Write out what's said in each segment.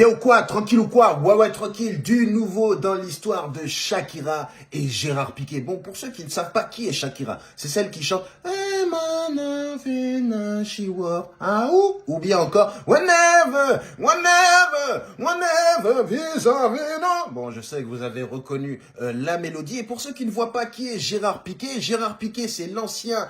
Bien ou quoi? Tranquille ou quoi? Ouais, ouais, tranquille. Du nouveau dans l'histoire de Shakira et Gérard Piqué. Bon, pour ceux qui ne savent pas qui est Shakira, c'est celle qui chante Hey, man, she walk. Ah, ou bien encore Whenever, vis-à-vis, non. Bon, je sais que vous avez reconnu la mélodie. Et pour ceux qui ne voient pas qui est Gérard Piqué, c'est l'ancien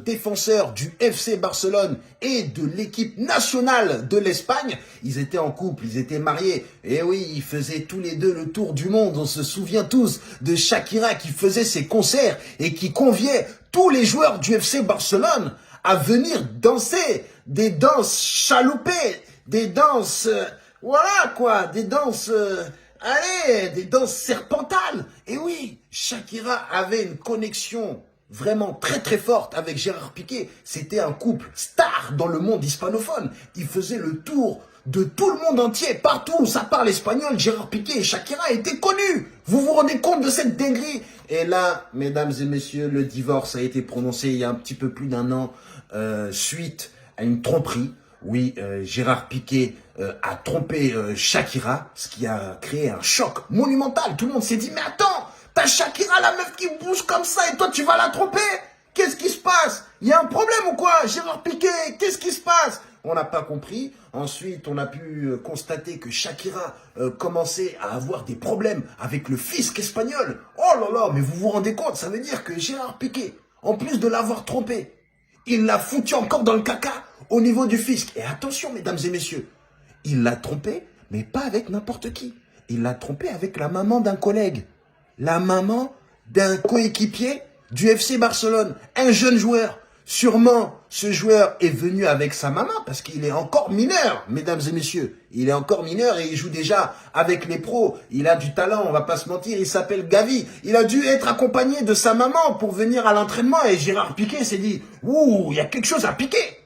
défenseur du FC Barcelone et de l'équipe nationale de l'Espagne. Ils étaient en couple, ils étaient mariés. Et oui, ils faisaient tous les deux le tour du monde. On se souvient tous de Shakira qui faisait ses concerts et qui conviait tous les joueurs du FC Barcelone à venir danser des danses chaloupées, des danses, voilà quoi, des danses, des danses serpentales. Et oui, Shakira avait une connexion vraiment très très forte avec Gérard Piqué. C'était un couple star dans le monde hispanophone. Il faisait le tour de tout le monde entier, partout où ça parle espagnol. Gérard Piqué et Shakira étaient connus. Vous vous rendez compte de cette dinguerie? Et là, mesdames et messieurs, le divorce a été prononcé il y a un petit peu plus d'un an suite à une tromperie. Oui, Gérard Piqué a trompé Shakira, ce qui a créé un choc monumental. Tout le monde s'est dit, mais attends, t'as Shakira, la meuf qui bouge comme ça, et toi tu vas la tromper? Qu'est-ce qui se passe? Il y a un problème ou quoi? Gérard Piqué, qu'est-ce qui se passe? On n'a pas compris. Ensuite, on a pu constater que Shakira commençait à avoir des problèmes avec le fisc espagnol. Oh là là, mais vous vous rendez compte? Ça veut dire que Gérard Piqué, en plus de l'avoir trompé, il l'a foutu encore dans le caca au niveau du fisc. Et attention, mesdames et messieurs, il l'a trompé, mais pas avec n'importe qui. Il l'a trompé avec la maman d'un collègue. La maman d'un coéquipier du FC Barcelone, un jeune joueur. Sûrement, ce joueur est venu avec sa maman parce qu'il est encore mineur, mesdames et messieurs. Il est encore mineur et il joue déjà avec les pros. Il a du talent, on va pas se mentir, il s'appelle Gavi. Il a dû être accompagné de sa maman pour venir à l'entraînement et Gérard Piqué s'est dit « Ouh, il y a quelque chose à piquer !»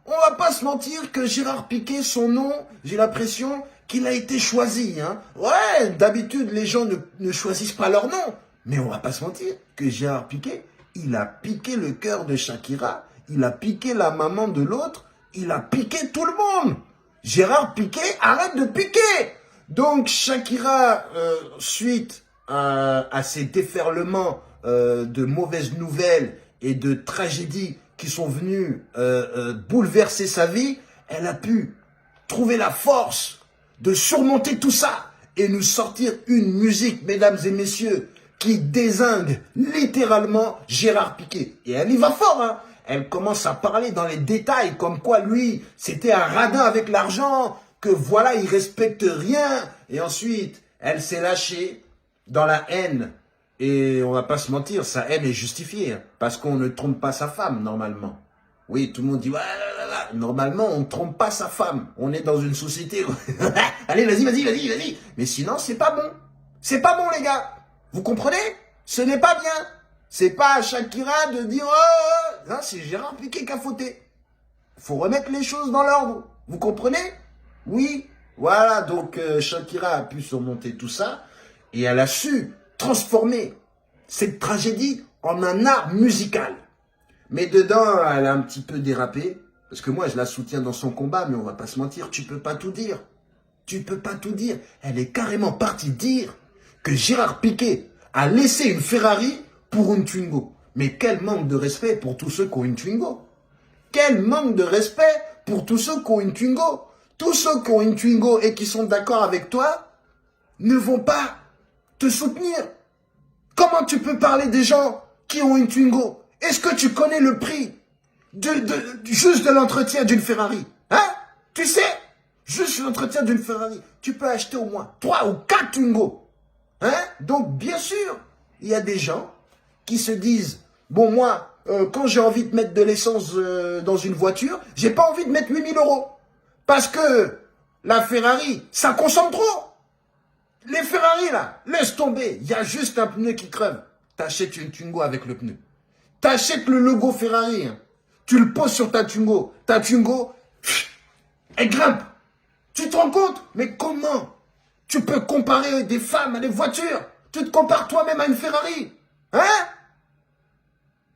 On va pas se mentir que Gérard Piqué, son nom, j'ai l'impression qu'il a été choisi. Hein. Ouais, d'habitude, les gens ne choisissent pas leur nom. Mais on va pas se mentir que Gérard Piqué, il a piqué le cœur de Shakira, il a piqué la maman de l'autre, il a piqué tout le monde. Gérard Piqué, arrête de piquer. Donc Shakira, suite à ces déferlements de mauvaises nouvelles et de tragédies qui sont venus bouleverser sa vie, elle a pu trouver la force de surmonter tout ça et nous sortir une musique, mesdames et messieurs, qui dézingue littéralement Gérard Piqué. Et elle y va fort, hein. Elle commence à parler dans les détails, comme quoi lui, c'était un radin avec l'argent, que voilà, il respecte rien. Et ensuite, elle s'est lâchée dans la haine. Et on va pas se mentir, sa haine est justifiée, hein, parce qu'on ne trompe pas sa femme, normalement. Oui, tout le monde dit, ouais, normalement, on ne trompe pas sa femme. On est dans une société où... Allez, vas-y. Mais sinon, c'est pas bon. C'est pas bon, les gars. Vous comprenez? Ce n'est pas bien. C'est pas à Shakira de dire, oh, non, c'est Gérard Piqué qui a fauté. Faut remettre les choses dans l'ordre. Vous comprenez? Oui. Voilà, donc Shakira a pu surmonter tout ça et elle a su transformer cette tragédie en un art musical. Mais dedans, elle a un petit peu dérapé. Parce que moi, je la soutiens dans son combat, mais on va pas se mentir, tu peux pas tout dire. Tu peux pas tout dire. Elle est carrément partie dire que Gérard Piqué a laissé une Ferrari pour une Twingo. Mais quel manque de respect pour tous ceux qui ont une Twingo. Quel manque de respect pour tous ceux qui ont une Twingo. Tous ceux qui ont une Twingo et qui sont d'accord avec toi ne vont pas te soutenir. Comment tu peux parler des gens qui ont une Twingo? Est-ce que tu connais le prix juste de l'entretien d'une Ferrari? Hein? Tu sais? Juste l'entretien d'une Ferrari. Tu peux acheter au moins 3 ou 4 Twingo. Hein? Donc, bien sûr, il y a des gens qui se disent, bon, moi, quand j'ai envie de mettre de l'essence dans une voiture, j'ai pas envie de mettre 8000 €. Parce que la Ferrari, ça consomme trop. Les Ferrari, là, laisse tomber. Il y a juste un pneu qui creve. T'achètes une Twingo avec le pneu. T'achètes le logo Ferrari. Hein. Tu le poses sur ta Twingo. Ta Twingo, elle grimpe. Tu te rends compte? Mais comment tu peux comparer des femmes à des voitures? Tu te compares toi-même à une Ferrari. Hein?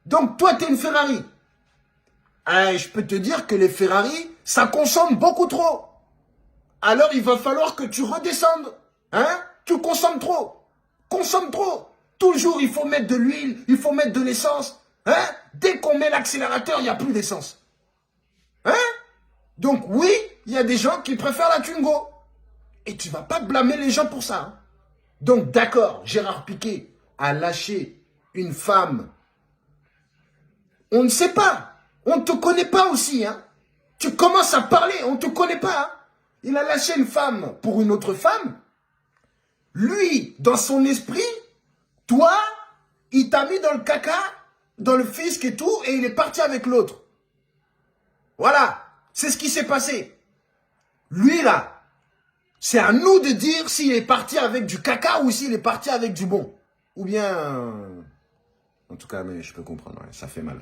Donc, toi, t'es une Ferrari. Je peux te dire que les Ferrari, ça consomme beaucoup trop. alors il va falloir que tu redescendes. Hein? Tu consommes trop. Consomme trop. Toujours, il faut mettre de l'huile, il faut mettre de l'essence. Hein? Dès qu'on met l'accélérateur, il n'y a plus d'essence. Hein? Donc oui, il y a des gens qui préfèrent la Twingo. Et tu ne vas pas blâmer les gens pour ça. Hein? Donc d'accord, Gérard Piqué a lâché une femme. On ne sait pas. On ne te connaît pas aussi. Hein? Tu commences à parler, on ne te connaît pas. Hein? Il a lâché une femme pour une autre femme. Lui, dans son esprit, toi, il t'a mis dans le caca, dans le fisc et tout, et il est parti avec l'autre. Voilà, c'est ce qui s'est passé. Lui, là, c'est à nous de dire s'il est parti avec du caca ou s'il est parti avec du bon. Ou bien... En tout cas, mais je peux comprendre, ouais, ça fait mal.